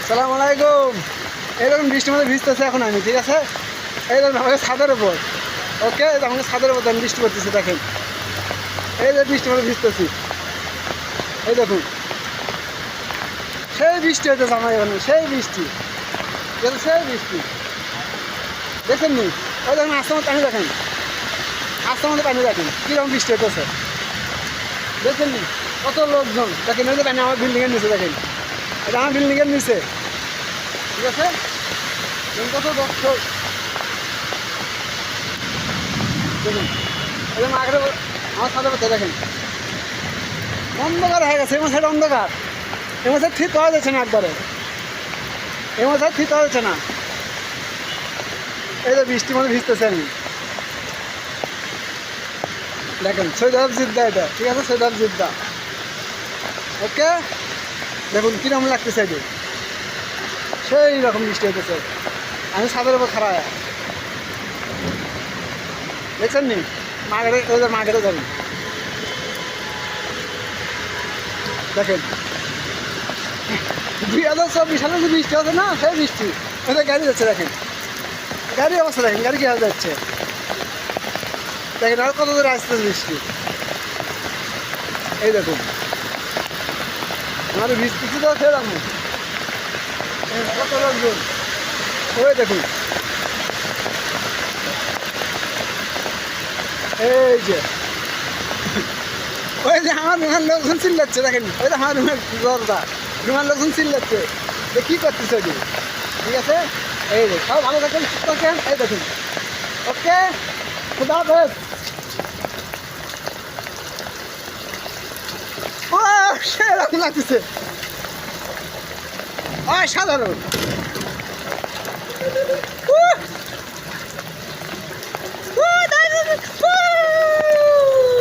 সালাম আলাইকুম। এইরকম বৃষ্টির মধ্যে ভিজতেছে এখন আমি, ঠিক আছে? এই দেখুন আমাকে ছাদের উপর, ওকে, আমাকে ছাদের উপর আমি বৃষ্টি করতেছি, দেখেন এই যে বৃষ্টির মধ্যে ভিজতেছি, এই দেখুন সেই বৃষ্টি হইতেছে আমার এখানে, সেই বৃষ্টি, সেই বৃষ্টি দেখেন নি? ওই দেখুন আস্তে পানি দেখেন, আস্তে মধ্যে পানি দেখেন কীরকম বৃষ্টি হইতেছে, দেখেন নি? কত লোকজন দেখেন, ওই যে পানি আমার বিল্ডিংয়ের নিচে, দেখেন এটা আমার বিল্ডিংয়ের নিচে, ঠিক আছে? কত দর্শক দেখুন, এই যে মাঘের আমার ছাদের কথা দেখেন, অন্ধকার হয়ে গেছে, এই মাসের অন্ধকার, এই মাসে ঠিক পাওয়া যাচ্ছে না, একবারে এই মাসে ঠিক পাওয়া যাচ্ছে না। এই যে বৃষ্টির মধ্যে ভিজতেছে আমি, দেখেন সৈয়দ জিদ্দা, এটা ঠিক আছে, সৈয়দ জিদ্দা, ওকে। দেখুন কিরকম লাগতেছে, এটা সেই রকম বৃষ্টি হইতেছে, আমি ছাদের উপর খাড়া, দেখছেন নি? মাঘেরে ওদের মাঘেরে যাবেন, দেখেন 2024 সালে যে বৃষ্টি হচ্ছে না, সেই বৃষ্টি, ওদের গাড়ি যাচ্ছে, দেখেন গাড়ির অবস্থা দেখেন, গাড়ি কীভাবে যাচ্ছে দেখেন, আর কত দূরে আসছে বৃষ্টি, এই দেখুন আমাদের বৃষ্টি তো সেরকম, কত লোকজন, ওই দেখুন এই যে, ওই যে আমার রুমের লোকজন চিল্লাচ্ছে, দেখেন ওই যে আমার রুমের দরজা, রুমের লোকজন চিল্লাচ্ছে, যে কী করতেছে ওই, ঠিক আছে? এই যে সব ভালো থাকেন, সুস্থ থাকেন, এই দেখুন, ওকে, খুদা হাফেজ। ও সেরকম লাগতেছে, অসাধারণ।